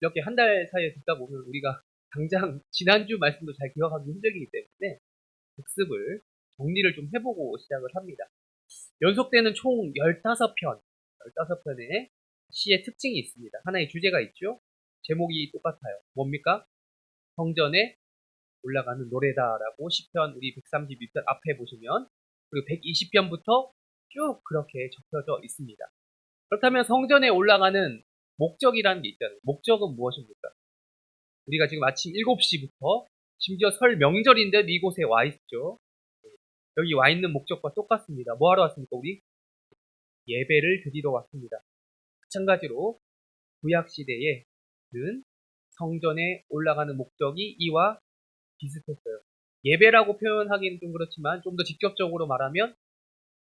이렇게 한 달 사이에 듣다 보면 우리가 당장 지난주 말씀도 잘 기억하기 힘들기 때문에 복습을 정리를 좀 해보고 시작을 합니다. 연속되는 총 15편, 15편의 시의 특징이 있습니다. 하나의 주제가 있죠. 제목이 똑같아요. 뭡니까? 성전에 올라가는 노래다라고 시편 우리 132편 앞에 보시면 그리고 120편부터 쭉 그렇게 적혀져 있습니다. 그렇다면 성전에 올라가는 목적이라는 게 있잖아요. 목적은 무엇입니까? 우리가 지금 아침 7시부터 심지어 설 명절인데 이곳에 와 있죠. 여기 와 있는 목적과 똑같습니다. 뭐 하러 왔습니까? 우리 예배를 드리러 왔습니다. 마찬가지로 구약시대에는 성전에 올라가는 목적이 이와 비슷했어요. 예배라고 표현하기는 좀 그렇지만 좀 더 직접적으로 말하면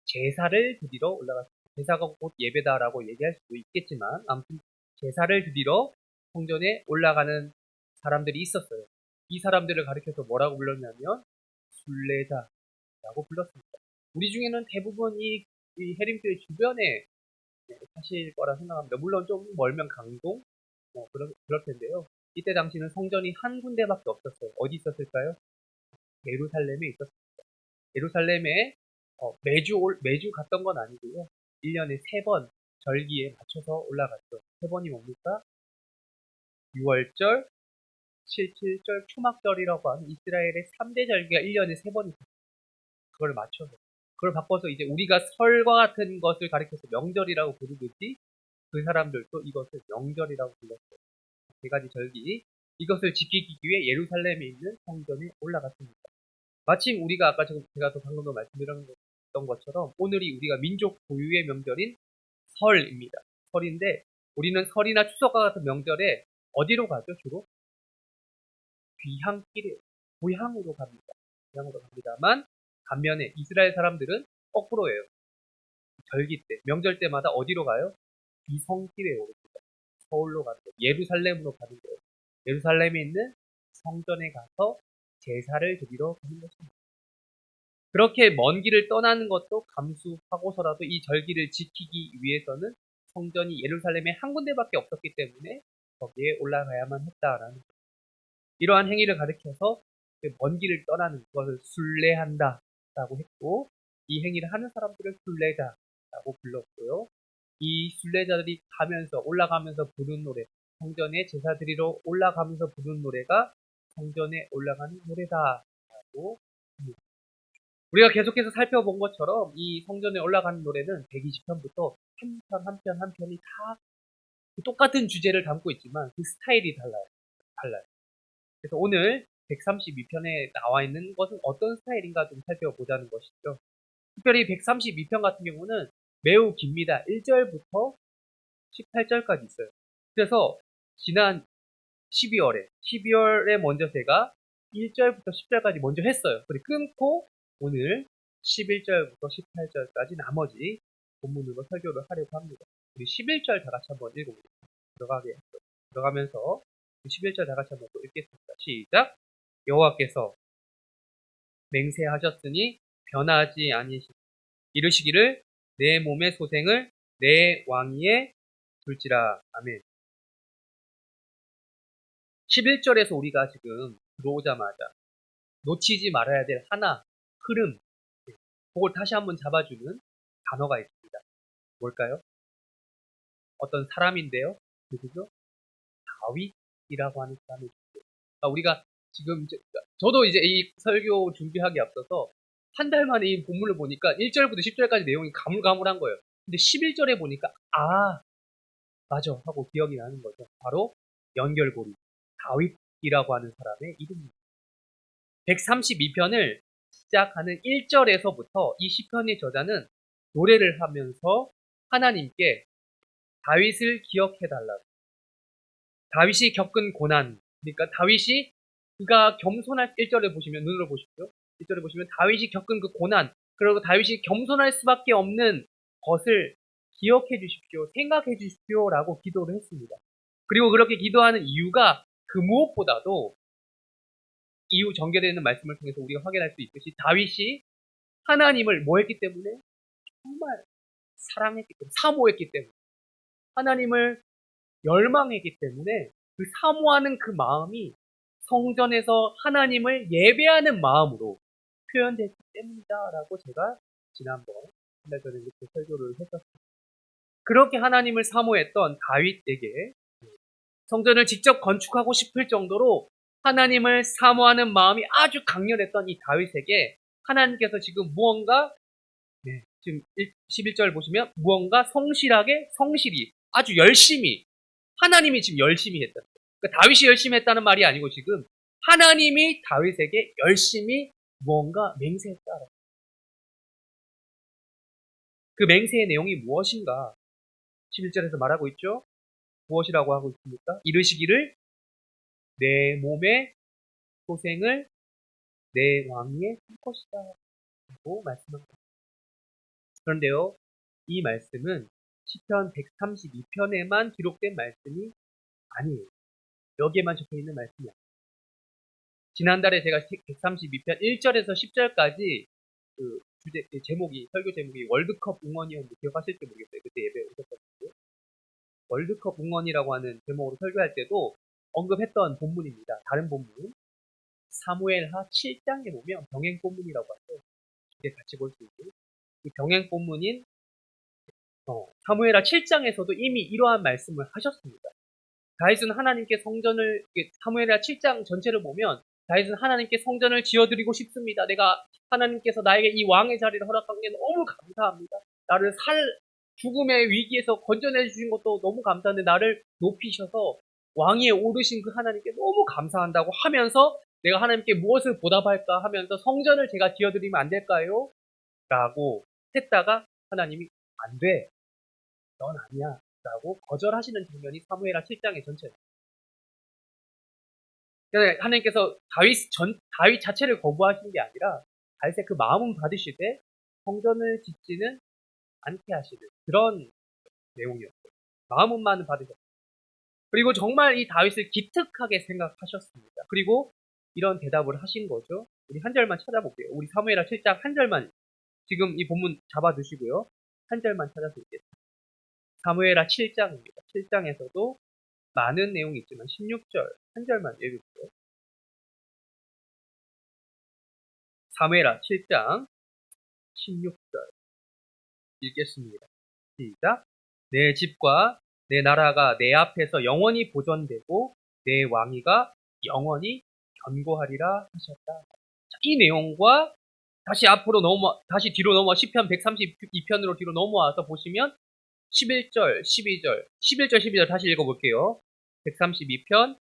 제사를 드리러 올라갔습니다. 제사가 곧 예배다라고 얘기할 수도 있겠지만 아무튼 제사를 드리러 성전에 올라가는 사람들이 있었어요. 이 사람들을 가리켜서 뭐라고 불렀냐면 순례자라고 불렀습니다. 우리 중에는 대부분 이 해림교회 주변에 사실 거라 생각합니다. 물론 좀 멀면 강동 그럴 텐데요. 이때 당시는 성전이 한 군데밖에 없었어요. 어디 있었을까요? 예루살렘에 있었습니다. 예루살렘에 매주 갔던 건 아니고요. 1년에 3번 절기에 맞춰서 올라갔죠. 3번이 뭡니까? 6월절, 7.7절, 초막절이라고 하는 이스라엘의 3대 절기가 1년에 3번 있었어요. 그걸 맞춰서. 그걸 바꿔서 이제 우리가 설과 같은 것을 가리켜서 명절이라고 부르듯이 그 사람들도 이것을 명절이라고 불렀어요. 3가지 절기. 이것을 지키기 위해 예루살렘에 있는 성전에 올라갔습니다. 마침 우리가 아까 제가 방금도 말씀드렸던 것처럼 오늘이 우리가 민족 고유의 명절인 설입니다. 설인데 우리는 설이나 추석과 같은 명절에 어디로 가죠? 주로? 귀향길에 고향으로 갑니다. 고향으로 갑니다만 반면에 이스라엘 사람들은 거꾸로예요. 절기 때, 명절 때마다 어디로 가요? 귀성길에 오릅니다. 서울로 가는 거예요. 예루살렘으로 가는 거예요. 예루살렘에 있는 성전에 가서 제사를 드리러 가는 것입니다. 그렇게 먼 길을 떠나는 것도 감수하고서라도 이 절기를 지키기 위해서는 성전이 예루살렘에 한 군데밖에 없었기 때문에 거기에 올라가야만 했다라는 거예요. 이러한 행위를 가리켜서 먼 길을 떠나는 것을 순례한다라고 했고 이 행위를 하는 사람들을 순례자라고 불렀고요. 이 순례자들이 가면서 올라가면서 부르는 노래, 성전에 제사 드리러 올라가면서 부르는 노래가 성전에 올라가는 노래다라고 합니다. 우리가 계속해서 살펴본 것처럼 이 성전에 올라가는 노래는 120편부터 한 편 한 편 한 편이 다 똑같은 주제를 담고 있지만 그 스타일이 달라요. 달라요. 그래서 오늘 132편에 나와 있는 것은 어떤 스타일인가 좀 살펴보자는 것이죠. 특별히 132편 같은 경우는 매우 깁니다. 1절부터 18절까지 있어요. 그래서 지난 12월에 먼저 제가 1절부터 10절까지 먼저 했어요. 그리고 끊고 오늘 11절부터 18절까지 나머지 본문으로 설교를 하려고 합니다. 우리 11절 다 같이 한번 읽어보겠습니다. 들어가면서 11절 다 같이 한번 또 읽겠습니다. 시작! 여호와께서 맹세하셨으니 변하지 아니시니 이르시기를 내 몸의 소생을 내 왕위에 둘지라. 아멘. 11절에서 우리가 지금 들어오자마자 놓치지 말아야 될 하나, 흐름, 그걸 다시 한번 잡아주는 단어가 있습니다. 뭘까요? 어떤 사람인데요. 누구죠? 다윗이라고 하는 사람이 있어요. 우리가 지금 저도 이제 이 설교 준비하기 앞서서 한 달 만에 이 본문을 보니까 1절부터 10절까지 내용이 가물가물한 거예요. 근데 11절에 보니까 맞아 하고 기억이 나는 거죠. 바로 연결고리 다윗이라고 하는 사람의 이름입니다. 132편을 시작하는 1절에서부터 이 시편의 저자는 노래를 하면서 하나님께 다윗을 기억해달라고, 다윗이 겪은 고난, 그러니까 다윗이 그가 겸손할 1절에 보시면 눈으로 보십시오. 1절에 보시면 다윗이 겪은 그 고난, 그리고 다윗이 겸손할 수밖에 없는 것을 기억해 주십시오, 생각해 주십시오라고 기도를 했습니다. 그리고 그렇게 기도하는 이유가 그 무엇보다도 이후 전개되어 있는 말씀을 통해서 우리가 확인할 수 있듯이 다윗이 하나님을 뭐 했기 때문에? 정말 사랑했기 때문에, 사모했기 때문에, 하나님을 열망했기 때문에 그 사모하는 그 마음이 성전에서 하나님을 예배하는 마음으로 표현됐기 때문이다라고 제가 지난번 한 달 전에 이렇게 설교를 했었습니다. 그렇게 하나님을 사모했던 다윗에게 성전을 직접 건축하고 싶을 정도로 하나님을 사모하는 마음이 아주 강렬했던 이 다윗에게 하나님께서 지금 무언가 지금 11절 보시면 무언가 성실히 아주 열심히 하나님이 지금 열심히 했다. 그러니까 다윗이 열심히 했다는 말이 아니고 지금 하나님이 다윗에게 열심히 무언가 맹세했다. 그 맹세의 내용이 무엇인가? 11절에서 말하고 있죠. 무엇이라고 하고 있습니까? 이르시기를 내 몸의 소생을 내 왕위에 할 것이다 라고 말씀합니다. 그런데요, 이 말씀은 시편 132편에만 기록된 말씀이 아니에요. 여기에만 적혀있는 말씀이 아니에요. 지난달에 제가 132편 1절에서 10절까지 그 설교 제목이 월드컵 응원이었는데 기억하실지 모르겠어요. 그때 예배 오셨거든요. 월드컵 응원이라고 하는 제목으로 설교할 때도 언급했던 본문입니다. 다른 본문. 사무엘하 7장에 보면 병행 본문이라고 하죠. 이제 같이 볼 수 있는 이 병행 본문인 사무엘하 7장에서도 이미 이러한 말씀을 하셨습니다. 다윗은 하나님께 성전을 사무엘하 7장 전체를 보면 다윗은 하나님께 성전을 지어드리고 싶습니다. 내가 하나님께서 나에게 이 왕의 자리를 허락한 게 너무 감사합니다. 나를 죽음의 위기에서 건져내 주신 것도 너무 감사한데 나를 높이셔서 왕위에 오르신 그 하나님께 너무 감사한다고 하면서 내가 하나님께 무엇을 보답할까 하면서 성전을 제가 지어드리면 안 될까요? 라고 했다가 하나님이 안 돼. 넌 아니야. 라고 거절하시는 장면이 사무엘하 7장의 전체예요. 하나님께서 다윗 자체를 거부하신 게 아니라 다윗의 그 마음은 받으시되 성전을 짓지는 않게 하시는 그런 내용이었어요. 마음만은 받으셨어요. 그리고 정말 이 다윗을 기특하게 생각하셨습니다. 그리고 이런 대답을 하신 거죠. 우리 한 절만 찾아볼게요. 우리 사무엘하 7장 한 절만 지금 이 본문 잡아두시고요. 한 절만 찾아서 읽겠습니다. 사무엘하 7장입니다. 7장에서도 많은 내용이 있지만 16절 한 절만 읽을게요. 사무엘하 7장 16절 읽겠습니다. 시작. 내 집과 내 나라가 내 앞에서 영원히 보존되고 내 왕위가 영원히 견고하리라 하셨다. 자, 이 내용과 다시 뒤로 넘어 시편 132편으로 뒤로 넘어와서 보시면 11절, 12절, 11절, 12절 다시 읽어볼게요. 132편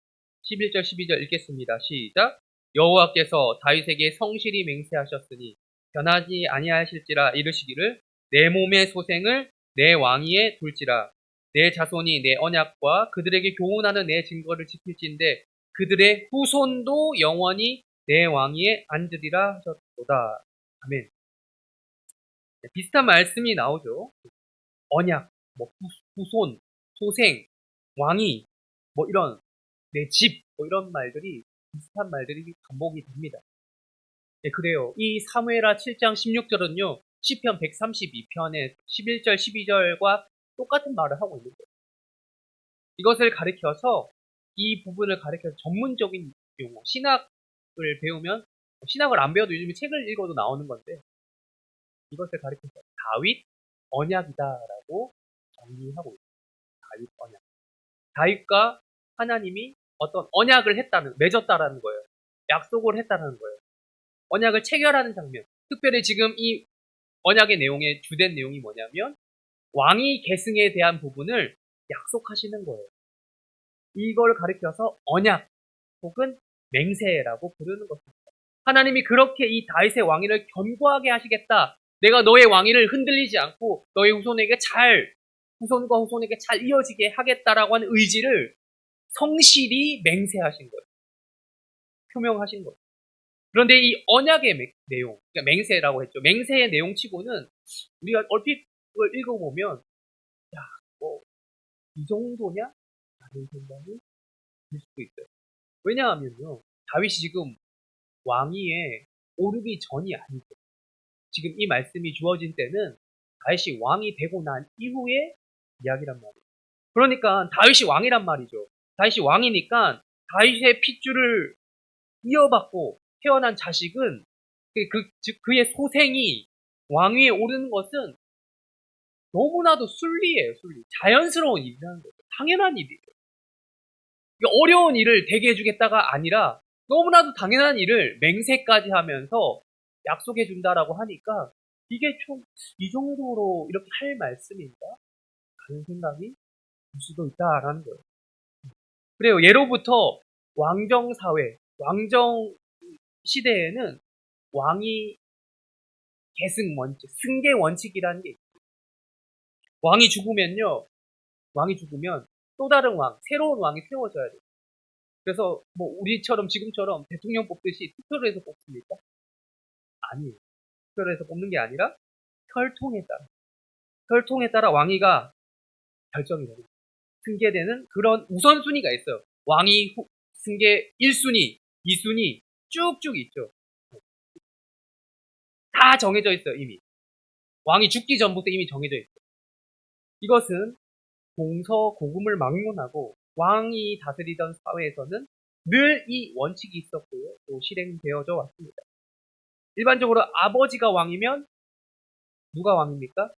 11절, 12절 읽겠습니다. 시작. 여호와께서 다윗에게 성실히 맹세하셨으니 변하지 아니하실지라 이르시기를 내 몸의 소생을 내 왕위에 둘지라 내 자손이 내 언약과 그들에게 교훈하는 내 증거를 지킬진대 그들의 후손도 영원히 내 왕위에 앉으리라 하셨도다. 아멘. 비슷한 말씀이 나오죠. 언약, 후손, 소생, 왕위, 이런 내 집, 이런 말들이 비슷한 말들이 반복이 됩니다. 네, 그래요. 이 사무엘하 7장 16절은요. 시편 132편의 11절, 12절과 똑같은 말을 하고 있는 거예요. 이것을 가리켜서 이 부분을 가리켜서 전문적인 용어, 신학을 배우면 신학을 안 배워도 요즘에 책을 읽어도 나오는 건데 이것을 가리켜서 다윗 언약이다라고 정리하고 있어요. 다윗 언약. 다윗과 하나님이 어떤 언약을 맺었다라는 거예요. 약속을 했다라는 거예요. 언약을 체결하는 장면. 특별히 지금 이 언약의 내용의 주된 내용이 뭐냐면 왕위 계승에 대한 부분을 약속하시는 거예요. 이걸 가리켜서 언약 혹은 맹세라고 부르는 것입니다. 하나님이 그렇게 이 다윗의 왕위를 견고하게 하시겠다. 내가 너의 왕위를 흔들리지 않고 너의 후손과 후손에게 잘 이어지게 하겠다라고 하는 의지를 성실히 맹세하신 거예요. 표명하신 거예요. 그런데 이 언약의 내용, 그러니까 맹세라고 했죠. 맹세의 내용치고는 우리가 얼핏 그걸 읽어보면 이 정도냐? 라는 생각이 들 수도 있어요. 왜냐하면요. 다윗이 지금 왕위에 오르기 전이 아니죠. 지금 이 말씀이 주어진 때는 다윗이 왕이 되고 난 이후의 이야기란 말이에요. 그러니까 다윗이 왕이란 말이죠. 다윗이 왕이니까 다윗의 핏줄을 이어받고 태어난 자식은 즉 그의 소생이 왕위에 오르는 것은 너무나도 순리예요, 순리. 자연스러운 일이라는 거죠. 당연한 일이에요. 어려운 일을 되게 해주겠다가 아니라 너무나도 당연한 일을 맹세까지 하면서 약속해 준다라고 하니까 이게 좀 이 정도로 이렇게 할 말씀인가? 하는 생각이 들 수도 있다라는 거예요. 그래요. 예로부터 왕정 사회, 왕정 시대에는 왕이 계승 원칙, 승계 원칙이라는 게 있어요. 왕이 죽으면 또 다른 왕, 새로운 왕이 세워져야 돼요. 그래서 뭐 우리처럼 지금처럼 대통령 뽑듯이 투표를 해서 뽑습니까? 아니에요. 투표를 해서 뽑는 게 아니라 혈통에 따라 왕위가 결정이 되는, 승계되는 그런 우선순위가 있어요. 왕위 승계 1순위, 2순위 쭉쭉 있죠. 다 정해져 있어요, 이미. 왕이 죽기 전부터 이미 정해져 있어요. 이것은 공서고금을 막론하고 왕이 다스리던 사회에서는 늘 이 원칙이 있었고요. 또 실행되어져 왔습니다. 일반적으로 아버지가 왕이면 누가 왕입니까?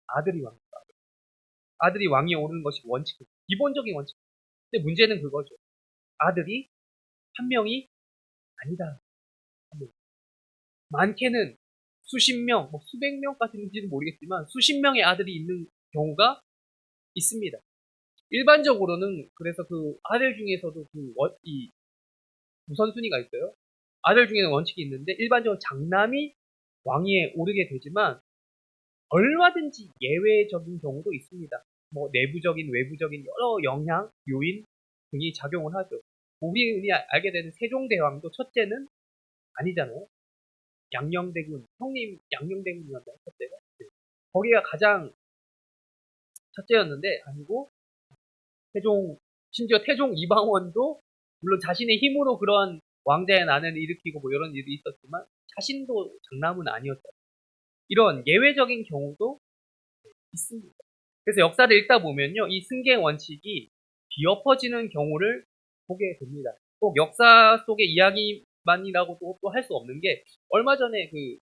아들이 왕입니다. 아들이 왕위에 오르는 것이 원칙입니다. 기본적인 원칙. 근데 문제는 그거죠. 아들이 한 명이 아니다. 많게는 수십 명, 뭐 수백 명까지는지는 모르겠지만 수십 명의 아들이 있는 경우가 있습니다. 일반적으로는 그래서 그 아들 중에서도 이 우선순위가 있어요. 아들 중에는 원칙이 있는데 일반적으로 장남이 왕위에 오르게 되지만 얼마든지 예외적인 경우도 있습니다. 뭐 내부적인, 외부적인 여러 영향, 요인 등이 작용을 하죠. 우리 알게 되는 세종대왕도 첫째는 아니잖아요. 양녕대군, 형님 양녕대군이었나요? 첫째가? 네. 거기가 가장 첫째였는데 아니고 심지어 태종 이방원도 물론 자신의 힘으로 그런 왕자의 난을 일으키고 뭐 이런 일이 있었지만 자신도 장남은 아니었다. 이런 예외적인 경우도 있습니다. 그래서 역사를 읽다 보면요, 이 승계 원칙이 뒤엎어지는 경우를 보게 됩니다. 꼭 역사 속의 이야기만이라고도 또 할 수 없는 게 얼마 전에 그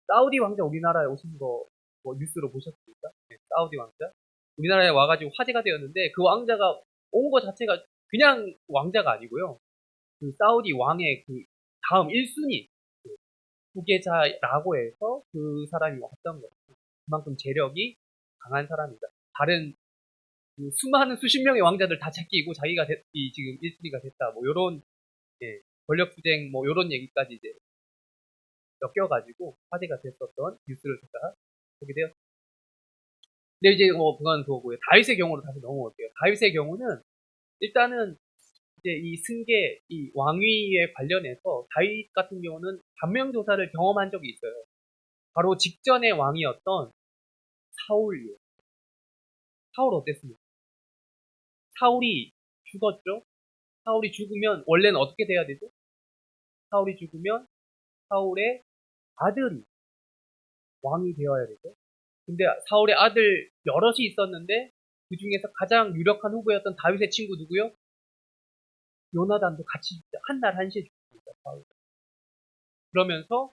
사우디 왕자 우리나라에 오신 거 뭐 뉴스로 보셨습니까? 네, 사우디 왕자 우리나라에 와가지고 화제가 되었는데 그 왕자가 온 거 자체가 그냥 왕자가 아니고요. 그 사우디 왕의 그 다음 1순위 후계자라고 해서 그 사람이 왔던 거예요. 그만큼 재력이 강한 사람이다. 다른 그 수많은 수십 명의 왕자들 다 제끼고 자기가 지금 1순위가 됐다. 뭐 요런 예, 권력투쟁 뭐 요런 얘기까지 이제 엮여가지고 화제가 됐었던 뉴스를 제가 보게 되었습니다. 근데 이제 뭐 그건 그거고요. 다윗의 경우로 다시 넘어올게요. 다윗의 경우는 일단은 이제 이 승계, 이 왕위에 관련해서 다윗 같은 경우는 반면교사를 경험한 적이 있어요. 바로 직전의 왕이었던 사울이에요. 사울 어땠습니까? 사울이 죽었죠? 사울이 죽으면 원래는 어떻게 돼야 되죠? 사울이 죽으면 사울의 아들이 왕이 되어야 되죠. 근데 사울의 아들 여럿이 있었는데 그 중에서 가장 유력한 후보였던 다윗의 친구 누구요? 요나단도 같이 한날 한시에 죽습니다. 사울. 그러면서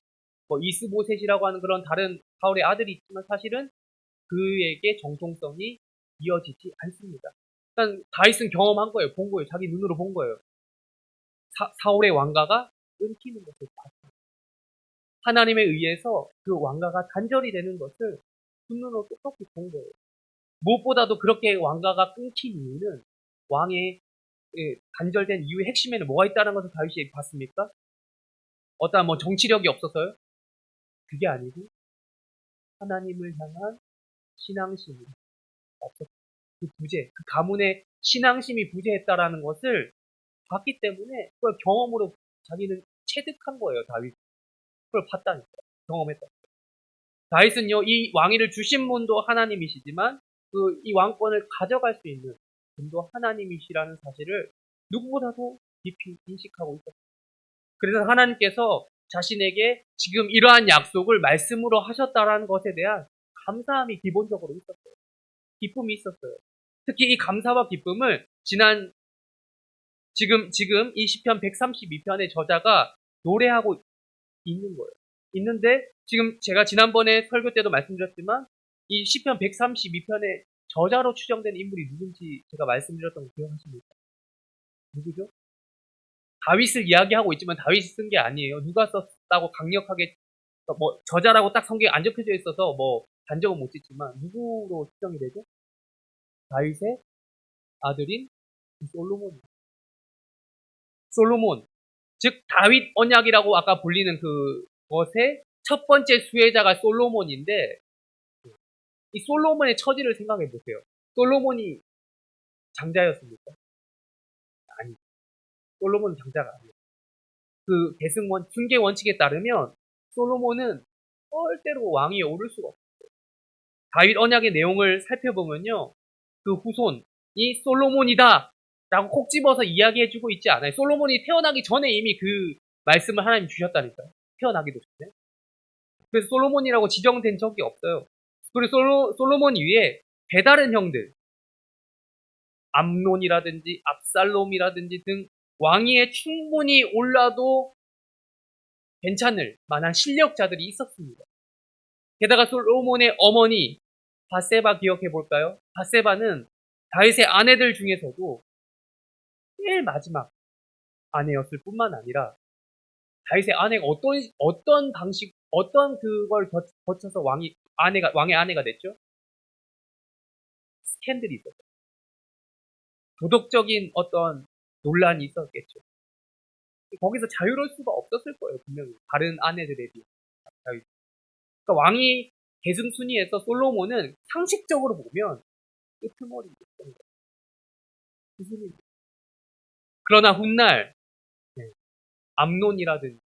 뭐 이스보셋이라고 하는 그런 다른 사울의 아들이 있지만 사실은 그에게 정통성이 이어지지 않습니다. 일단 다윗은 경험한 거예요. 본 거예요. 자기 눈으로 본 거예요. 사울의 왕가가 끊기는 것을 봤습니다. 하나님에 의해서 그 왕가가 단절이 되는 것을 눈으로 똑똑히 본 거예요. 무엇보다도 그렇게 왕가가 끊긴 이유는 왕의 단절된 이유의 핵심에는 뭐가 있다는 것을 다윗이 봤습니까? 어떠한 뭐 정치력이 없어서요? 그게 아니고 하나님을 향한 신앙심이 없었다. 그 부재, 그 가문의 신앙심이 부재했다라는 것을 봤기 때문에 그걸 경험으로 자기는 체득한 거예요, 다윗. 그걸 봤다니까. 경험했다. 다윗은요, 이 왕위를 주신 분도 하나님이시지만 이 왕권을 가져갈 수 있는 분도 하나님이시라는 사실을 누구보다도 깊이 인식하고 있었어요. 그래서 하나님께서 자신에게 지금 이러한 약속을 말씀으로 하셨다라는 것에 대한 감사함이 기본적으로 있었어요. 기쁨이 있었어요. 특히 이 감사와 기쁨을 지금 이 시편 132편의 저자가 노래하고 있는 거예요. 있는데 지금 제가 지난번에 설교 때도 말씀드렸지만 이 시편 132편의 저자로 추정되는 인물이 누군지 제가 말씀드렸던 거 기억하십니까? 누구죠? 다윗을 이야기하고 있지만 다윗이 쓴 게 아니에요. 누가 썼다고 강력하게 뭐 저자라고 딱 성경에 안 적혀져 있어서 뭐 단정은 못 짓지만 누구로 추정이 되죠? 다윗의 아들인 솔로몬. 솔로몬. 즉 다윗 언약이라고 아까 불리는 그것의 첫 번째 수혜자가 솔로몬인데 이 솔로몬의 처지를 생각해 보세요. 솔로몬이 장자였습니까? 아니, 솔로몬은 장자가 아니에요. 그 승계 원칙에 따르면 솔로몬은 절대로 왕위에 오를 수가 없어요. 다윗 언약의 내용을 살펴보면요, 그 후손이 솔로몬이다 라고 콕 집어서 이야기해주고 있지 않아요. 솔로몬이 태어나기 전에 이미 그 말씀을 하나님 주셨다니까요. 태어나기도 전에. 그래서 솔로몬이라고 지정된 적이 없어요. 그리고 솔로몬 위에 배다른 형들, 암논이라든지 압살롬이라든지 등 왕위에 충분히 올라도 괜찮을 만한 실력자들이 있었습니다. 게다가 솔로몬의 어머니 바세바 기억해 볼까요? 바세바는 다윗의 아내들 중에서도 제일 마지막 아내였을 뿐만 아니라 다윗의 아내가 어떤 방식, 어떤 그걸 거쳐서 왕의 아내가 됐죠? 스캔들이 있었어요. 도덕적인 어떤 논란이 있었겠죠. 거기서 자유로울 수가 없었을 거예요, 분명히. 다른 아내들에 비해. 그러니까 왕이 계승 순위에서 솔로몬은 상식적으로 보면 끄트머리였던 거예요. 그 순위. 그러나 훗날 암논이라든지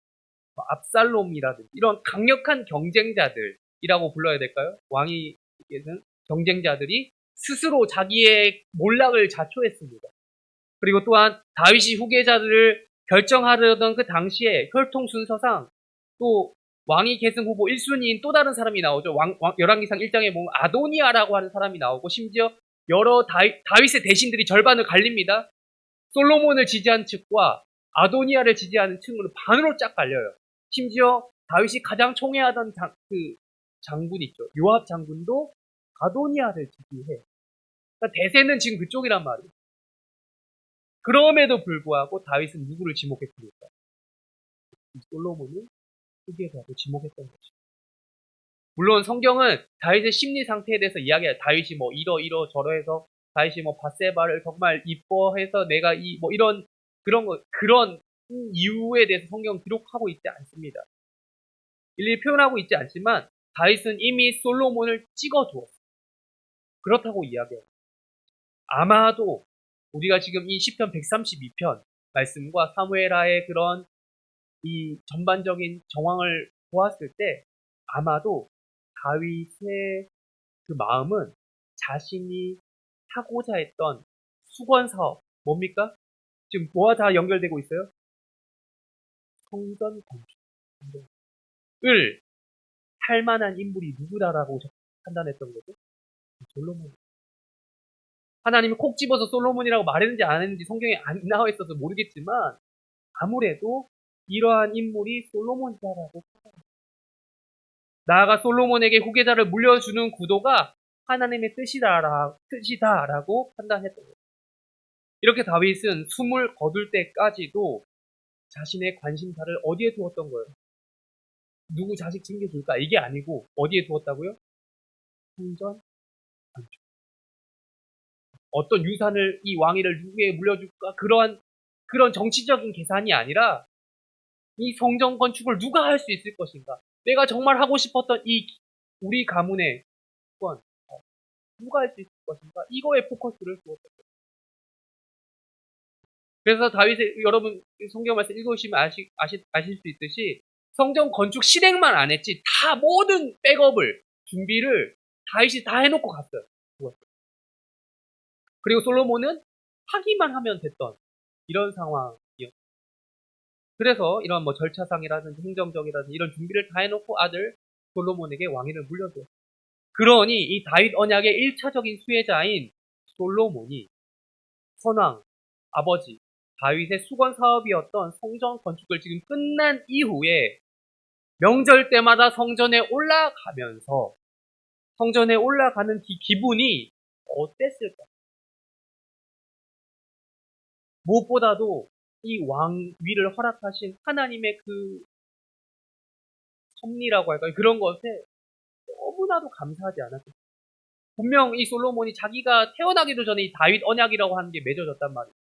압살롬이라든지 이런 강력한 경쟁자들이라고 불러야 될까요? 왕위에는 경쟁자들이 스스로 자기의 몰락을 자초했습니다. 그리고 또한 다윗이 후계자들을 결정하려던 그 당시에 혈통 순서상 또 왕위 계승 후보 1순위인 또 다른 사람이 나오죠. 열왕기상 1장에 보면 아도니아라고 하는 사람이 나오고 심지어 여러 다윗의 대신들이 절반을 갈립니다. 솔로몬을 지지한 측과 아도니아를 지지하는 측으로 반으로 쫙 갈려요. 심지어 다윗이 가장 총애하던 장군 있죠. 요압 장군도 아도니아를 지지해. 그러니까 대세는 지금 그쪽이란 말이에요. 그럼에도 불구하고 다윗은 누구를 지목했습니까? 솔로몬을 후계자로 지목했던 것이죠. 물론 성경은 다윗의 심리 상태에 대해서 이야기해요. 다윗이 뭐 이러저러해서 다윗이 뭐 밧세바를 정말 이뻐해서 내가 그런 이유에 대해서 성경은 기록하고 있지 않습니다. 일일이 표현하고 있지 않지만 다윗은 이미 솔로몬을 찍어두었어요. 그렇다고 이야기해요. 아마도 우리가 지금 이 시편 132편 말씀과 사무엘하의 그런 이 전반적인 정황을 보았을 때 아마도 다윗의 그 마음은 자신이 하고자 했던 수건 사업 뭡니까? 지금 뭐와 다 연결되고 있어요? 성전 건축을 할 만한 인물이 누구다라고 판단했던 거죠? 솔로몬. 하나님이 콕 집어서 솔로몬이라고 말했는지 안 했는지 성경에 안 나와 있어서 모르겠지만 아무래도 이러한 인물이 솔로몬이다라고 나아가 솔로몬에게 후계자를 물려주는 구도가 하나님의 뜻이다라고 판단했던 거예요. 이렇게 다윗은 숨을 거둘 때까지도 자신의 관심사를 어디에 두었던 거예요? 누구 자식 챙겨줄까? 이게 아니고 어디에 두었다고요? 성전 건축. 어떤 유산을 이 왕위를 누구에게 물려줄까? 그런 정치적인 계산이 아니라 이 성전 건축을 누가 할 수 있을 것인가? 내가 정말 하고 싶었던 우리 가문의 권 누가 할 수 있을 것인가? 이거에 포커스를 두었던 거예요. 그래서 다윗의 여러분 성경 말씀 읽으시면 아실 수 있듯이 성전 건축 실행만 안 했지 다 모든 백업을 준비를 다윗이 다 해놓고 갔어요. 그리고 솔로몬은 하기만 하면 됐던 이런 상황이었어요. 그래서 이런 뭐 절차상이라든지 행정적이라든지 이런 준비를 다 해놓고 아들 솔로몬에게 왕위를 물려줬어요. 그러니 이 다윗 언약의 1차적인 수혜자인 솔로몬이 선왕, 아버지, 다윗의 수건 사업이었던 성전 건축을 지금 끝난 이후에 명절 때마다 성전에 올라가면서 성전에 올라가는 기분이 어땠을까? 무엇보다도 이 왕위를 허락하신 하나님의 그 섭리라고 할까요? 그런 것에 너무나도 감사하지 않았을까? 분명 이 솔로몬이 자기가 태어나기도 전에 이 다윗 언약이라고 하는 게 맺어졌단 말이죠.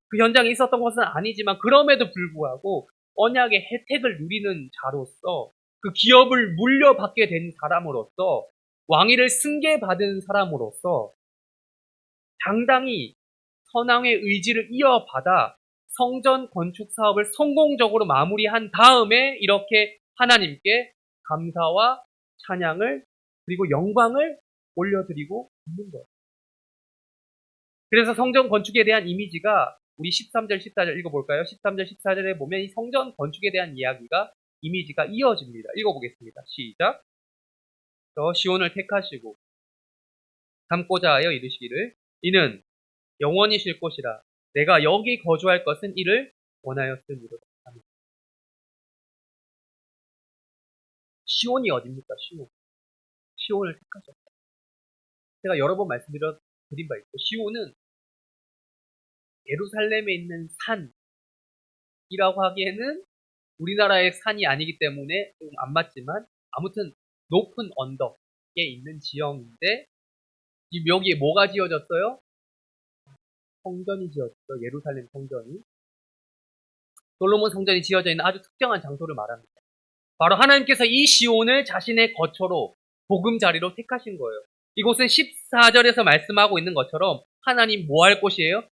그 현장에 있었던 것은 아니지만 그럼에도 불구하고 언약의 혜택을 누리는 자로서 그 기업을 물려받게 된 사람으로서 왕위를 승계받은 사람으로서 당당히 선왕의 의지를 이어받아 성전 건축 사업을 성공적으로 마무리한 다음에 이렇게 하나님께 감사와 찬양을 그리고 영광을 올려드리고 있는 거예요. 그래서 성전 건축에 대한 이미지가 우리 13절, 14절 읽어볼까요? 13절, 14절에 보면 이 성전 건축에 대한 이미지가 이어집니다. 읽어보겠습니다. 시작. 시온을 택하시고 담고자 하여 이르시기를 이는 영원히 쉴 곳이라 내가 여기 거주할 것은 이를 원하였음이로다. 시온이 어딥니까? 시온을 택하셨다. 제가 여러 번 말씀드린 바 있고 시온은 예루살렘에 있는 산이라고 하기에는 우리나라의 산이 아니기 때문에 좀 안 맞지만 아무튼 높은 언덕에 있는 지형인데 여기에 뭐가 지어졌어요? 성전이 지어졌어요. 예루살렘 성전이. 솔로몬 성전이 지어져 있는 아주 특정한 장소를 말합니다. 바로 하나님께서 이 시온을 자신의 거처로 보금자리로 택하신 거예요. 이곳은 14절에서 말씀하고 있는 것처럼 하나님 뭐 할 곳이에요?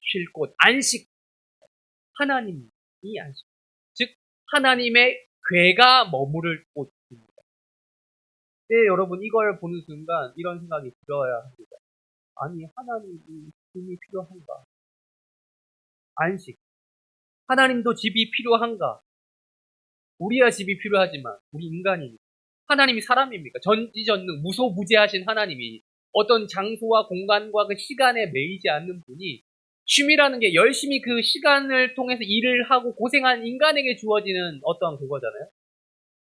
쉴 곳, 안식. 하나님이 안식. 즉 하나님의 괴가 머무를 곳입니다. 네, 여러분 이걸 보는 순간 이런 생각이 들어야 합니다. 아니 하나님이 집이 필요한가? 안식. 하나님도 집이 필요한가? 우리야 집이 필요하지만 우리 인간이니까. 하나님이 사람입니까? 전지전능 무소부재하신 하나님이 어떤 장소와 공간과 그 시간에 매이지 않는 분이 쉼이라는 게 열심히 그 시간을 통해서 일을 하고 고생한 인간에게 주어지는 어떤 그거잖아요.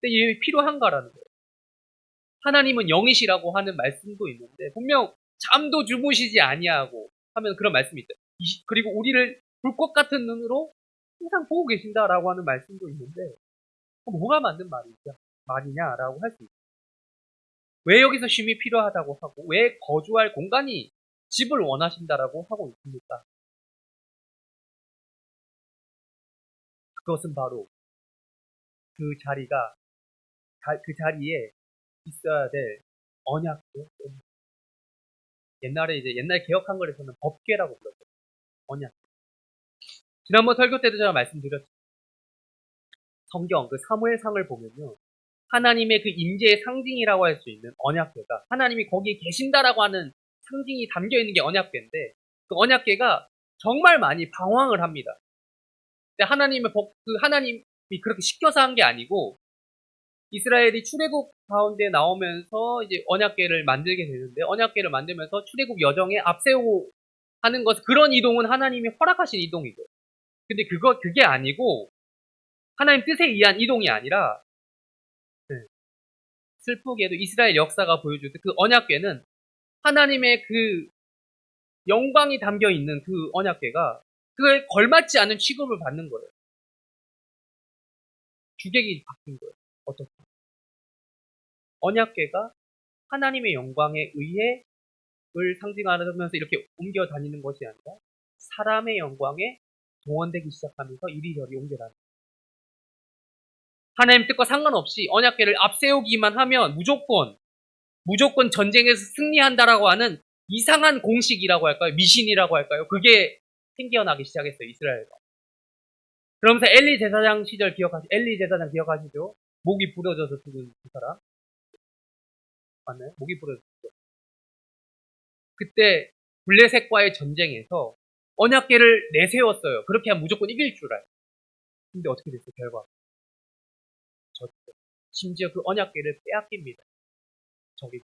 근데 이게 필요한가라는 거예요. 하나님은 영이시라고 하는 말씀도 있는데 분명 잠도 주무시지 아니하고 하면 그런 말씀이 있어요. 그리고 우리를 불꽃 같은 눈으로 항상 보고 계신다라고 하는 말씀도 있는데 뭐가 맞는 말이냐라고 할 수 있어요. 왜 여기서 쉼이 필요하다고 하고 왜 거주할 공간이 집을 원하신다라고 하고 있습니까? 그것은 바로 그 자리에 있어야 될 언약궤. 옛날 개혁 한글에서는 법궤라고 불렀어요. 언약. 지난번 설교 때도 제가 말씀드렸죠. 성경 그 사무엘상을 보면요. 하나님의 그 임재의 상징이라고 할 수 있는 언약궤가 하나님이 거기에 계신다라고 하는 상징이 담겨 있는 게 언약궤인데 그 언약궤가 정말 많이 방황을 합니다. 근데 하나님이 그렇게 시켜서 한 게 아니고 이스라엘이 출애굽 가운데 나오면서 이제 언약궤를 만들게 되는데 언약궤를 만들면서 출애굽 여정에 앞세우고 하는 그런 이동은 하나님이 허락하신 이동이죠. 근데 그게 아니고 하나님 뜻에 의한 이동이 아니라 슬프게도 이스라엘 역사가 보여줄 때 그 언약궤는 하나님의 그 영광이 담겨 있는 그 언약궤가 그에 걸맞지 않은 취급을 받는 거예요. 주객이 바뀐 거예요. 어떻게? 언약궤가 하나님의 영광에 의해를 상징하면서 이렇게 옮겨 다니는 것이 아니라 사람의 영광에 동원되기 시작하면서 이리저리 옮겨 다니는 거예요. 하나님 뜻과 상관없이 언약궤를 앞세우기만 하면 무조건 전쟁에서 승리한다라고 하는 이상한 공식이라고 할까요? 미신이라고 할까요? 그게 생겨나기 시작했어요, 이스라엘과. 그러면서 엘리 제사장 기억하시죠? 목이 부러져서 죽은 그 사람. 맞나요? 목이 부러져서 죽은. 그때 블레셋과의 전쟁에서 언약궤를 내세웠어요. 그렇게 하면 무조건 이길 줄 알아요. 근데 어떻게 됐어요, 결과? 졌죠. 심지어 그 언약궤를 빼앗깁니다. 적이.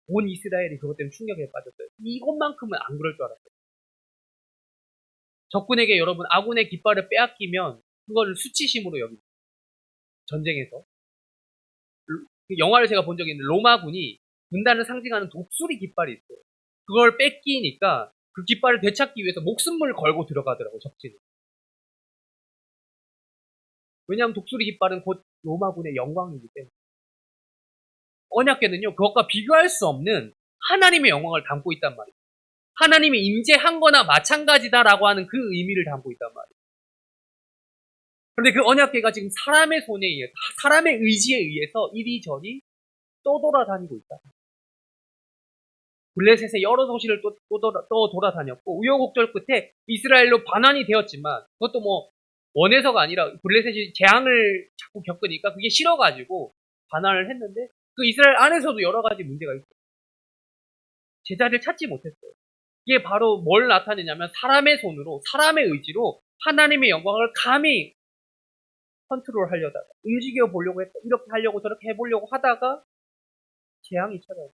온 이스라엘이 그것 때문에 충격에 빠졌어요. 이것만큼은 안 그럴 줄 알았어요. 적군에게 여러분 아군의 깃발을 빼앗기면 그거를 수치심으로 여깁니다. 전쟁에서. 그 영화를 제가 본 적이 있는데 로마군이 분단을 상징하는 독수리 깃발이 있어요. 그걸 뺏기니까 그 깃발을 되찾기 위해서 목숨을 걸고 들어가더라고요. 적진은. 왜냐하면 독수리 깃발은 곧 로마군의 영광이기 때문에. 언약궤는요, 그것과 비교할 수 없는 하나님의 영광을 담고 있단 말이에요. 하나님이 임재한 거나 마찬가지다라고 하는 그 의미를 담고 있단 말이에요. 그런데 그 언약궤가 지금 사람의 손에 의해, 사람의 의지에 의해서 이리저리 떠돌아다니고 있다. 블레셋의 여러 도시를 또 돌아다녔고, 우여곡절 끝에 이스라엘로 반환이 되었지만, 그것도 뭐, 원해서가 아니라 블레셋이 재앙을 자꾸 겪으니까 그게 싫어가지고 반환을 했는데, 그 이스라엘 안에서도 여러 가지 문제가 있어요. 제자리를 찾지 못했어요. 이게 바로 뭘 나타내냐면 사람의 손으로, 사람의 의지로 하나님의 영광을 감히 컨트롤 하려다가, 움직여 보려고 했다. 이렇게 하려고 저렇게 해보려고 하다가 재앙이 찾아왔어요.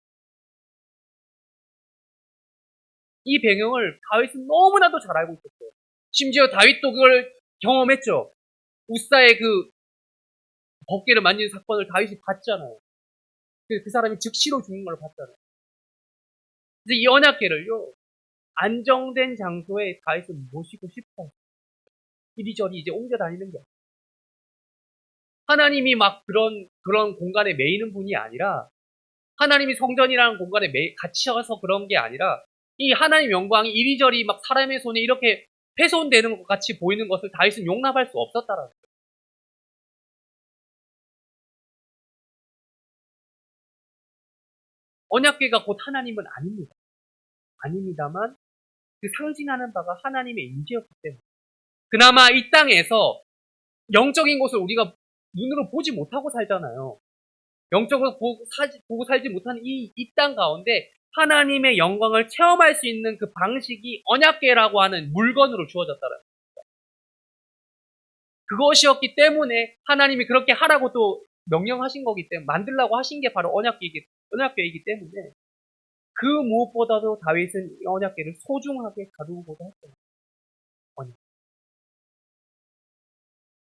이 배경을 다윗은 너무나도 잘 알고 있었어요. 심지어 다윗도 그걸 경험했죠. 우사의 그 법궤를 만지는 사건을 다윗이 봤잖아요. 그 사람이 즉시로 죽는 걸 봤잖아요. 근데 이 언약궤를요, 안정된 장소에 다윗은 모시고 싶어. 이리저리 이제 옮겨 다니는 게 아니에요. 하나님이 막 그런 공간에 매이는 분이 아니라, 하나님이 성전이라는 공간에 갇혀서 그런 게 아니라, 이 하나님 영광이 이리저리 막 사람의 손에 이렇게 훼손되는 것 같이 보이는 것을 다윗은 용납할 수 없었다라는 거예요. 언약궤가 곧 하나님은 아닙니다. 아닙니다만 그 상징하는 바가 하나님의 임재였기 때문에 그나마 이 땅에서 영적인 것을 우리가 눈으로 보지 못하고 살잖아요. 영적으로 보고 살지 못하는 이 땅 가운데 하나님의 영광을 체험할 수 있는 그 방식이 언약궤라고 하는 물건으로 주어졌다는 그것이었기 때문에 하나님이 그렇게 하라고 또 명령하신 거기 때문에 만들라고 하신 게 바로 언약궤이기 때문에 그 무엇보다도 다윗은 이 언약궤를 소중하게 다루고자 했어요. 언약.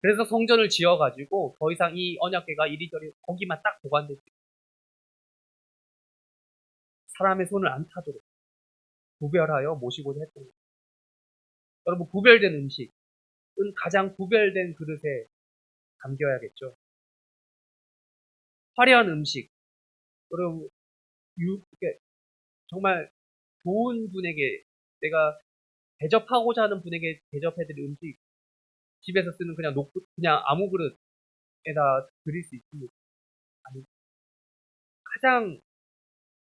그래서 성전을 지어가지고 더 이상 이 언약궤가 이리저리 거기만 딱 보관되지 사람의 손을 안 타도록 구별하여 모시고자 했던 거예요. 여러분 구별된 음식은 가장 구별된 그릇에 담겨야겠죠. 화려한 음식, 여러분 정말 좋은 분에게 내가 대접하고자 하는 분에게 대접해드릴 음식 집에서 쓰는 그냥 아무 그릇에다 드릴 수 있습니다. 아니 가장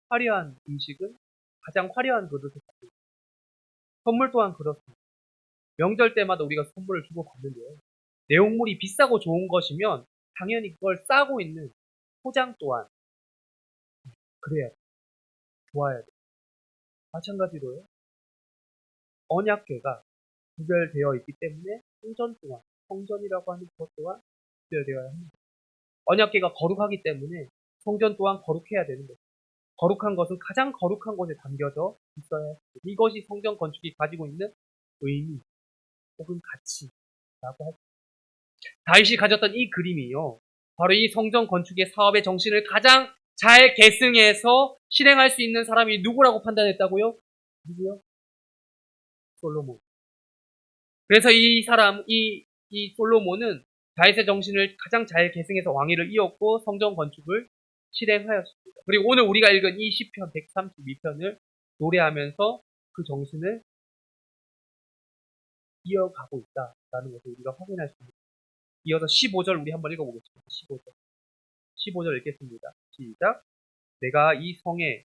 화려한 음식은 가장 화려한 그릇에 담깁니다. 선물 또한 그렇습니다. 명절 때마다 우리가 선물을 주고 받는데요. 내용물이 비싸고 좋은 것이면 당연히 그걸 싸고 있는 포장 또한 그래야 돼. 좋아야 돼. 마찬가지로요. 언약궤가 구별되어 있기 때문에 성전이라고 하는 것 또한 구별되어야 합니다. 언약궤가 거룩하기 때문에 성전 또한 거룩해야 되는 거죠. 거룩한 것은 가장 거룩한 곳에 담겨져 있어야 합니다. 이것이 성전 건축이 가지고 있는 의미 혹은 가치라고 할 수 있습니다. 다윗이 가졌던 이 그림이요. 바로 이 성전 건축의 사업의 정신을 가장 잘 계승해서 실행할 수 있는 사람이 누구라고 판단했다고요? 누구요? 솔로몬. 그래서 이 솔로몬은 다윗의 정신을 가장 잘 계승해서 왕위를 이었고 성전 건축을 실행하였습니다. 그리고 오늘 우리가 읽은 이 시편 132편을 노래하면서 그 정신을 이어가고 있다라는 것을 우리가 확인할 수 있습니다. 이어서 15절 우리 한번 읽어보겠습니다. 15절 읽겠습니다. 시작. 내가 이 성에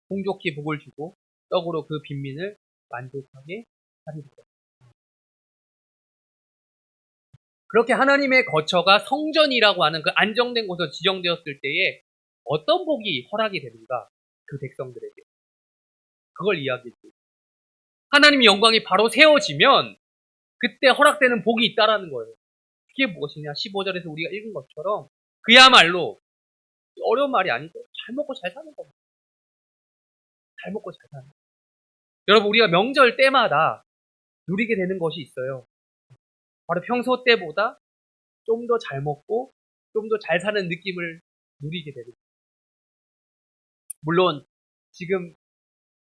풍족히 복을 주고 떡으로 그 빈민을 만족하게 하리라. 그렇게 하나님의 거처가 성전이라고 하는 그 안정된 곳으로 지정되었을 때에 어떤 복이 허락이 되는가? 그 백성들에게. 그걸 이야기해 주고 하나님의 영광이 바로 세워지면 그때 허락되는 복이 있다라는 거예요. 그게 무엇이냐? 15절에서 우리가 읽은 것처럼 그야말로 어려운 말이 아니죠. 잘 먹고 잘 사는 겁니다. 잘 먹고 잘 사는. 여러분, 우리가 명절 때마다 누리게 되는 것이 있어요. 바로 평소 때보다 좀 더 잘 먹고 좀 더 잘 사는 느낌을 누리게 되는. 물론 지금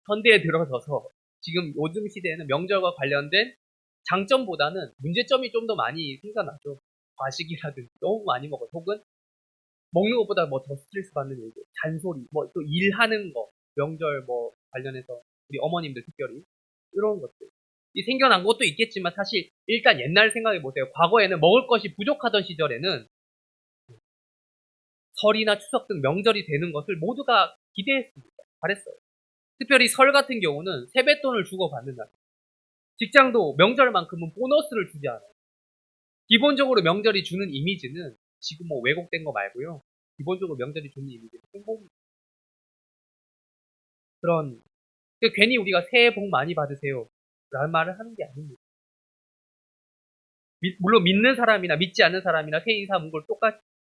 현대에 들어서서 지금 요즘 시대에는 명절과 관련된 장점보다는 문제점이 좀 더 많이 생겨나죠. 과식이라든지 너무 많이 먹어서, 혹은 먹는 것보다 뭐 더 스트레스 받는 일들, 잔소리, 뭐 또 일하는 거, 명절 뭐 관련해서 우리 어머님들 특별히 이런 것들 이 생겨난 것도 있겠지만, 사실 일단 옛날 생각해 보세요. 과거에는 먹을 것이 부족하던 시절에는 설이나 추석 등 명절이 되는 것을 모두가 기대했습니다. 잘했어요. 특별히 설 같은 경우는 세뱃돈을 주고 받는다. 직장도 명절만큼은 보너스를 주지 않아요. 기본적으로 명절이 주는 이미지는, 지금 뭐 왜곡된 거 말고요, 기본적으로 명절이 주는 이미지는 행복입니다. 그런, 괜히 우리가 새해 복 많이 받으세요 라는 말을 하는 게 아닙니다. 물론 믿는 사람이나 믿지 않는 사람이나 새해 인사 문구를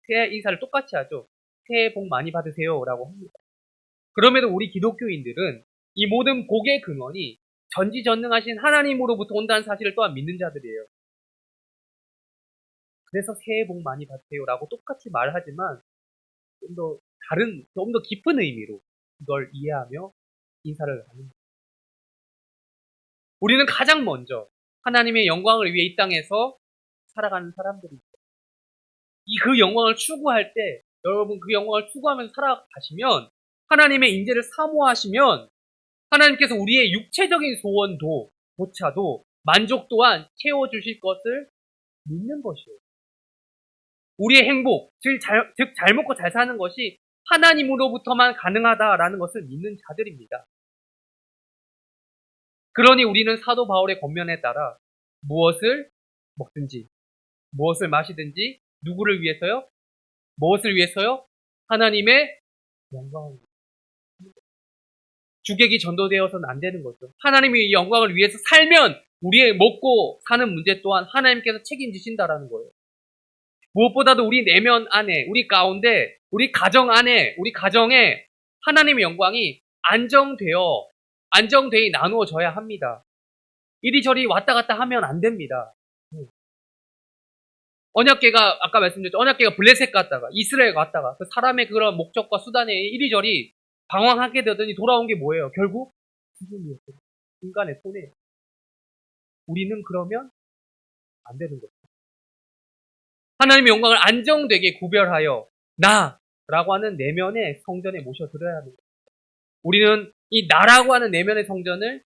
새해 인사를 똑같이 하죠. 새해 복 많이 받으세요 라고 합니다. 그럼에도 우리 기독교인들은 이 모든 복의 근원이 전지전능하신 하나님으로부터 온다는 사실을 또한 믿는 자들이에요. 그래서 새해 복 많이 받으세요 라고 똑같이 말하지만, 좀 더 다른, 좀 더 깊은 의미로 이걸 이해하며 인사를 합니다. 우리는 가장 먼저 하나님의 영광을 위해 이 땅에서 살아가는 사람들입니다. 그 영광을 추구할 때, 여러분 그 영광을 추구하면서 살아가시면, 하나님의 인재를 사모하시면 하나님께서 우리의 육체적인 소원도 조차도 만족 또한 채워주실 것을 믿는 것이에요. 우리의 행복, 즉 잘 먹고 잘 사는 것이 하나님으로부터만 가능하다라는 것을 믿는 자들입니다. 그러니 우리는 사도 바울의 권면에 따라 무엇을 먹든지 무엇을 마시든지 누구를 위해서요? 무엇을 위해서요? 하나님의 영광을 위해서. 주객이 전도되어서는 안 되는 거죠. 하나님의 이 영광을 위해서 살면 우리의 먹고 사는 문제 또한 하나님께서 책임지신다라는 거예요. 무엇보다도 우리 내면 안에, 우리 가운데, 우리 가정 안에, 우리 가정에 하나님의 영광이 안정되어 나누어져야 합니다. 이리저리 왔다 갔다 하면 안 됩니다. 언약궤가, 아까 말씀드렸죠. 언약궤가 블레셋 갔다가 이스라엘 갔다가 그 사람의 그런 목적과 수단에 이리저리 방황하게 되더니 돌아온 게 뭐예요? 결국 죽음이었어요. 인간의 손에. 우리는 그러면 안 되는 거죠. 하나님의 영광을 안정되게 구별하여 나라고 하는 내면의 성전에 모셔드려야 합니다. 우리는 이 나라고 하는 내면의 성전을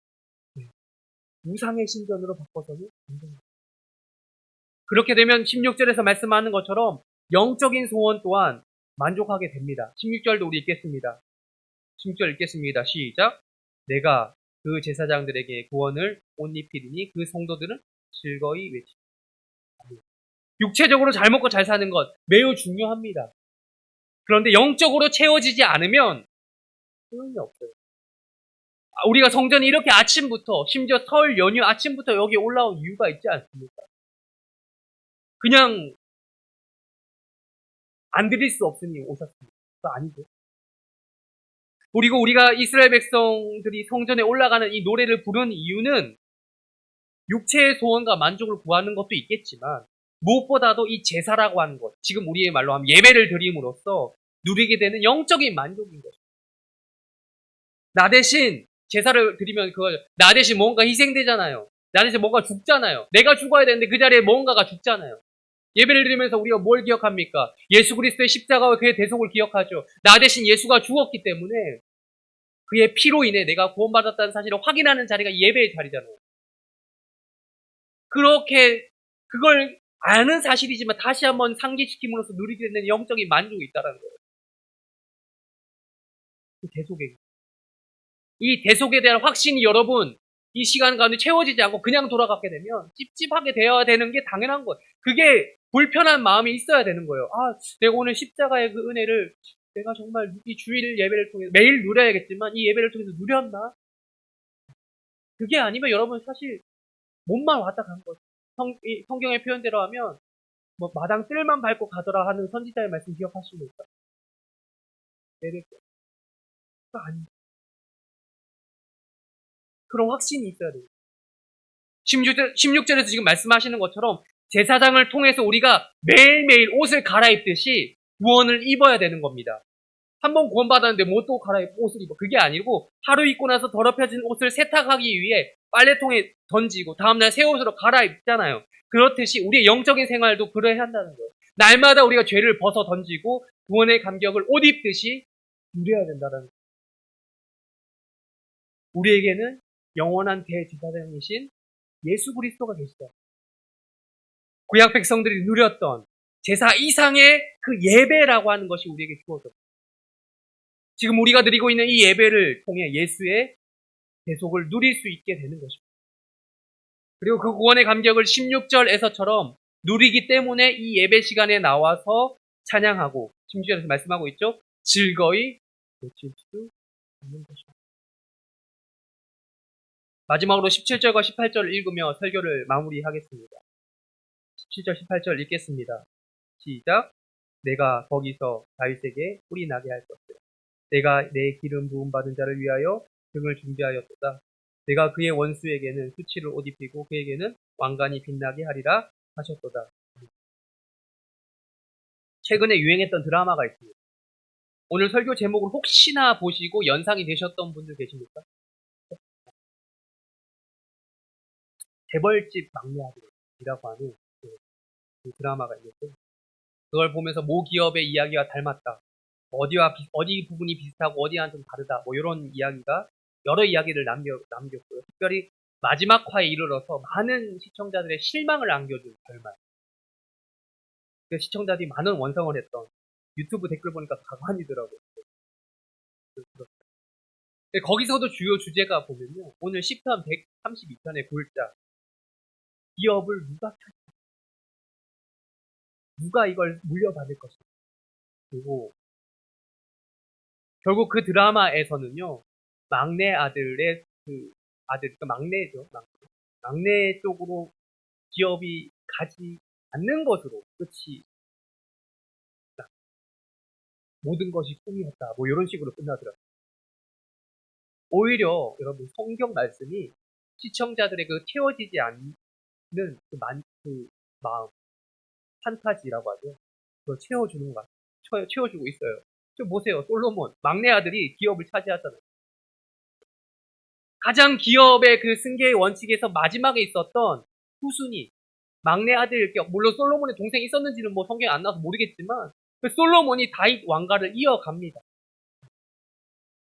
우상의 신전으로 바꿔서는 안 됩니다. 그렇게 되면 16절에서 말씀하는 것처럼 영적인 소원 또한 만족하게 됩니다. 16절도 우리 읽겠습니다. 16절 읽겠습니다. 시작. 내가 그 제사장들에게 구원을 옷 입히리니 그 성도들은 즐거이 외치리라. 육체적으로 잘 먹고 잘 사는 것 매우 중요합니다. 그런데 영적으로 채워지지 않으면 소용이 없어요. 우리가 성전에 이렇게 아침부터, 심지어 설 연휴 아침부터 여기 올라온 이유가 있지 않습니까? 그냥 안 드릴 수 없으니 오셨습니다. 그거 아니죠. 그리고 우리가 이스라엘 백성들이 성전에 올라가는 이 노래를 부르는 이유는 육체의 소원과 만족을 구하는 것도 있겠지만, 무엇보다도 이 제사라고 하는 것, 지금 우리의 말로 하면 예배를 드림으로써 누리게 되는 영적인 만족인 것입니다. 나 대신 제사를 드리면 나 대신 뭔가 희생되잖아요. 나 대신 뭔가 죽잖아요. 내가 죽어야 되는데 그 자리에 뭔가가 죽잖아요. 예배를 드리면서 우리가 뭘 기억합니까? 예수 그리스도의 십자가와 그의 대속을 기억하죠. 나 대신 예수가 죽었기 때문에 그의 피로 인해 내가 구원받았다는 사실을 확인하는 자리가 예배의 자리잖아요. 그렇게 그걸 아는 사실이지만 다시 한번 상기시킴으로써 누리게 되는 영적인 만족이 있다는 거예요. 그 대속에. 이 대속에 대한 확신이 여러분 이 시간 가운데 채워지지 않고 그냥 돌아가게 되면 찝찝하게 되어야 되는 게 당연한 거예요. 그게 불편한 마음이 있어야 되는 거예요. 내가 오늘 십자가의 그 은혜를 내가 정말 이 주일 예배를 통해서 매일 누려야겠지만 이 예배를 통해서 누렸나? 그게 아니면 여러분 사실 몸만 왔다 간 거죠. 성경의 표현대로 하면 뭐 마당 뜰만 밟고 가더라 하는 선지자의 말씀 기억하십니까? 그거 아닙니다. 그런 확신이 있어야 돼요. 16절에서 지금 말씀하시는 것처럼 제사장을 통해서 우리가 매일매일 옷을 갈아입듯이 구원을 입어야 되는 겁니다. 한 번 구원받았는데 뭐 또 갈아입고 옷을 입어. 그게 아니고 하루 입고 나서 더럽혀진 옷을 세탁하기 위해 빨래통에 던지고 다음날 새 옷으로 갈아입잖아요. 그렇듯이 우리의 영적인 생활도 그래야 한다는 거예요. 날마다 우리가 죄를 벗어 던지고 구원의 감격을 옷 입듯이 누려야 된다는 거예요. 우리에게는 영원한 대제사장이신 예수 그리스도가 계시다. 구약 백성들이 누렸던 제사 이상의 그 예배라고 하는 것이 우리에게 주어졌다. 지금 우리가 드리고 있는 이 예배를 통해 예수의 대속을 누릴 수 있게 되는 것입니다. 그리고 그 구원의 감격을 16절에서처럼 누리기 때문에 이 예배 시간에 나와서 찬양하고 16절에서 말씀하고 있죠. 즐거이 외칠 수 있는 것입니다. 마지막으로 17절과 18절을 읽으며 설교를 마무리하겠습니다. 17절, 18절 읽겠습니다. 시작. 내가 거기서 다윗에게 뿔이 나게 할 것이라. 내가 내 기름 부음 받은 자를 위하여 등을 준비하였도다. 내가 그의 원수에게는 수치를 옷 입히고 그에게는 왕관이 빛나게 하리라 하셨도다. 최근에 유행했던 드라마가 있습니다. 오늘 설교 제목을 혹시나 보시고 연상이 되셨던 분들 계십니까? 재벌집 막내 아들이라고 하는 그 드라마가 있는데 그걸 보면서 모 기업의 이야기와 닮았다. 어디 부분이 비슷하고 어디와는 좀 다르다. 뭐 이런 이야기가 여러 이야기를 남겼고요. 특별히 마지막 화에 이르러서 많은 시청자들의 실망을 안겨준 결말. 그 시청자들이 많은 원성을 했던 유튜브 댓글 보니까 가관이더라고요. 거기서도 주요 주제가 보면요. 오늘 10편 132편의 굴자. 기업을 누가 이걸 물려받을 것인가. 그리고 결국 그 드라마에서는요. 막내 아들의 그러니까 막내죠. 막내 쪽으로 기업이 가지 않는 것으로 끝이 나. 모든 것이 꿈이었다. 뭐 이런 식으로 끝나더라고요. 오히려 여러분 성경 말씀이 시청자들의 그 채워지지 않는 그 마음, 판타지라고 하죠. 그걸 채워주는 것 같아요. 채워주고 있어요. 좀 보세요. 솔로몬 막내 아들이 기업을 차지하잖아요. 가장 기업의 그 승계의 원칙에서 마지막에 있었던 후순위 막내 아들 격 물론 솔로몬의 동생이 있었는지는 뭐 성경에 안 나와서 모르겠지만 그 솔로몬이 다윗 왕가를 이어갑니다.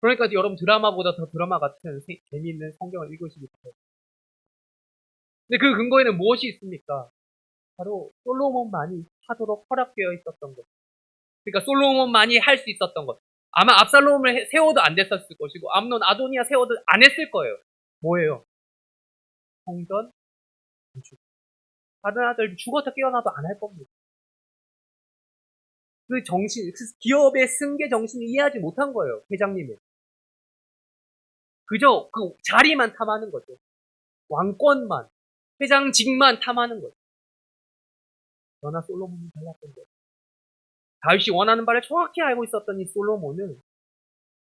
그러니까 여러분 드라마보다 더 드라마 같은 재미있는 성경을 읽으시기 바랍니다. 근데 그 근거에는 무엇이 있습니까? 바로 솔로몬만이 하도록 허락되어 있었던 것. 그러니까 솔로몬만이 할 수 있었던 것. 아마 압살롬을 세워도 안 됐었을 것이고 암논, 아도니아 세워도 안 했을 거예요. 뭐예요? 성전 건축. 다른 아들 죽어서 깨어나도 안 할 겁니다. 그 정신, 그 기업의 승계 정신을 이해하지 못한 거예요. 회장님이. 그저 그 자리만 탐하는 거죠. 왕권만, 회장직만 탐하는 거죠. 그러나 솔로몬은 달랐던 거예요. 다윗이 원하는 바를 정확히 알고 있었던 이 솔로몬은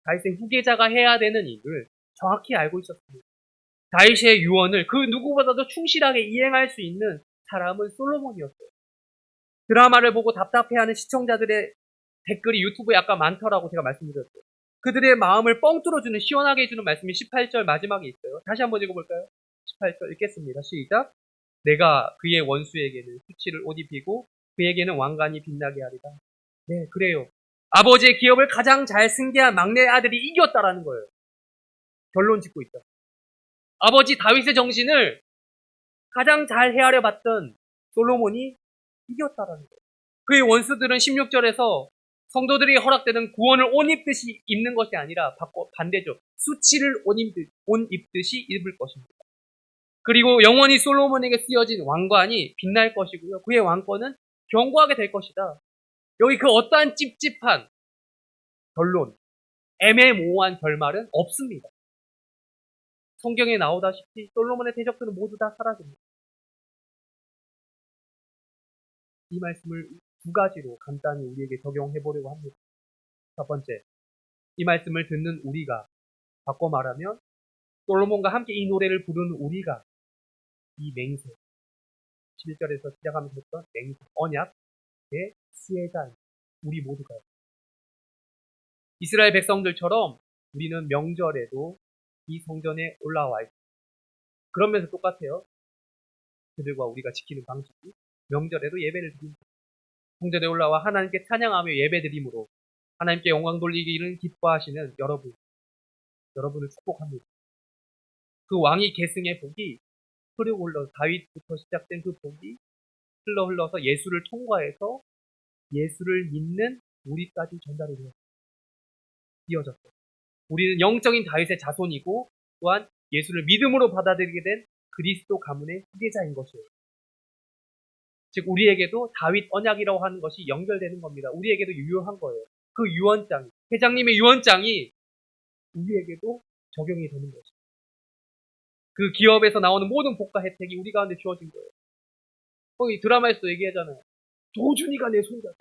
다윗의 후계자가 해야 되는 일을 정확히 알고 있었습니다. 다윗의 유언을 그 누구보다도 충실하게 이행할 수 있는 사람은 솔로몬이었어요. 드라마를 보고 답답해하는 시청자들의 댓글이 유튜브에 약간 많더라고 제가 말씀드렸어요. 그들의 마음을 뻥 뚫어주는 시원하게 해주는 말씀이 18절 마지막에 있어요. 다시 한번 읽어볼까요? 18절 읽겠습니다. 시작. 내가 그의 원수에게는 수치를 옷 입히고 그에게는 왕관이 빛나게 하리라. 네, 그래요. 아버지의 기업을 가장 잘 승계한 막내 아들이 이겼다라는 거예요. 결론 짓고 있다. 아버지 다윗의 정신을 가장 잘 헤아려 봤던 솔로몬이 이겼다라는 거예요. 그의 원수들은 16절에서 성도들이 허락되는 구원을 옷 입듯이 입는 것이 아니라 반대죠. 수치를 옷 입듯이 입을 것입니다. 그리고 영원히 솔로몬에게 쓰여진 왕관이 빛날 것이고요. 그의 왕권은 견고하게 될 것이다. 여기 그 어떠한 찝찝한 결론, 애매모호한 결말은 없습니다. 성경에 나오다시피 솔로몬의 대적들은 모두 다 사라집니다. 이 말씀을 두 가지로 간단히 우리에게 적용해 보려고 합니다. 첫 번째, 이 말씀을 듣는 우리가 바꿔 말하면 솔로몬과 함께 이 노래를 부르는 우리가 이 맹세, 11절에서 시작하면서 했던 맹세, 언약의 수혜자, 우리 모두가 이스라엘 백성들처럼 우리는 명절에도 이 성전에 올라와 있습니다. 그러면서 똑같아요. 그들과 우리가 지키는 방식이 명절에도 예배를 드립니다. 성전에 올라와 하나님께 찬양하며 예배드림으로 하나님께 영광 돌리기를 기뻐하시는 여러분을 축복합니다. 그 왕이 계승의 복이 흘러 다윗부터 시작된 그 복이 흘러서 예수를 통과해서 예수를 믿는 우리까지 전달이 되었습니다. 이어졌어요. 우리는 영적인 다윗의 자손이고 또한 예수를 믿음으로 받아들이게 된 그리스도 가문의 후계자인 것이에요. 즉 우리에게도 다윗 언약이라고 하는 것이 연결되는 겁니다. 우리에게도 유효한 거예요. 그 유언장, 회장님의 유언장이 우리에게도 적용이 되는 것이죠. 그 기업에서 나오는 모든 복과 혜택이 우리 가운데 주어진 거예요. 거기 드라마에서도 얘기하잖아요. 조준이가 내 손자다.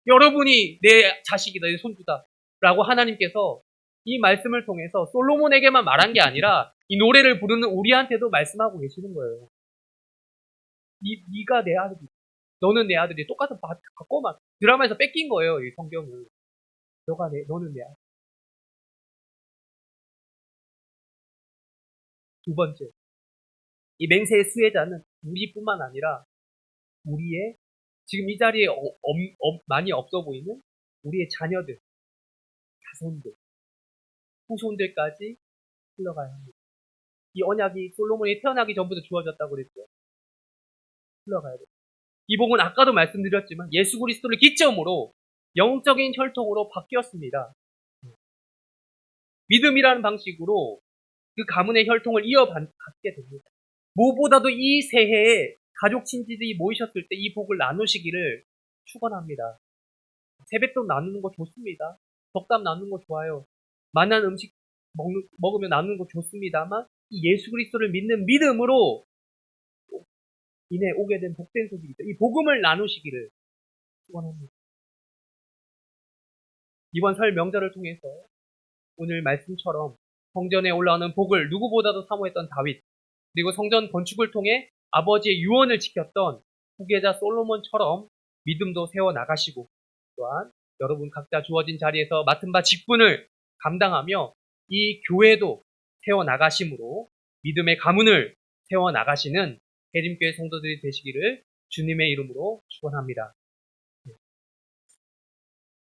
여러분이 내 자식이다, 내 손주다. 라고 하나님께서 이 말씀을 통해서 솔로몬에게만 말한 게 아니라 이 노래를 부르는 우리한테도 말씀하고 계시는 거예요. 네가 내 아들이, 너는 내 아들이 똑같은 바꿔만 드라마에서 뺏긴 거예요. 이 성경을. 너는 내 아들. 두 번째, 이 맹세의 수혜자는 우리뿐만 아니라 우리의 지금 이 자리에 많이 없어 보이는 우리의 자녀들, 자손들, 후손들까지 흘러가야 합니다. 이 언약이 솔로몬이 태어나기 전부터 주어졌다고 그랬죠. 흘러가야 돼요. 이 복은 아까도 말씀드렸지만 예수 그리스도를 기점으로 영적인 혈통으로 바뀌었습니다. 믿음이라는 방식으로 그 가문의 혈통을 이어받게 됩니다. 무엇보다도 이 새해에 가족 친지들이 모이셨을 때 이 복을 나누시기를 축원합니다. 세뱃돈 나누는 거 좋습니다. 덕담 나누는 거 좋아요. 만난 음식 먹으면 나누는 거 좋습니다만 이 예수 그리스도를 믿는 믿음으로 인해 오게 된 복된 속이 있다. 이 복음을 나누시기를 축원합니다. 이번 설 명절을 통해서 오늘 말씀처럼 성전에 올라오는 복을 누구보다도 사모했던 다윗, 그리고 성전 건축을 통해 아버지의 유언을 지켰던 후계자 솔로몬처럼 믿음도 세워나가시고 또한 여러분 각자 주어진 자리에서 맡은 바 직분을 감당하며 이 교회도 세워나가심으로 믿음의 가문을 세워나가시는 해림교회 성도들이 되시기를 주님의 이름으로 축원합니다.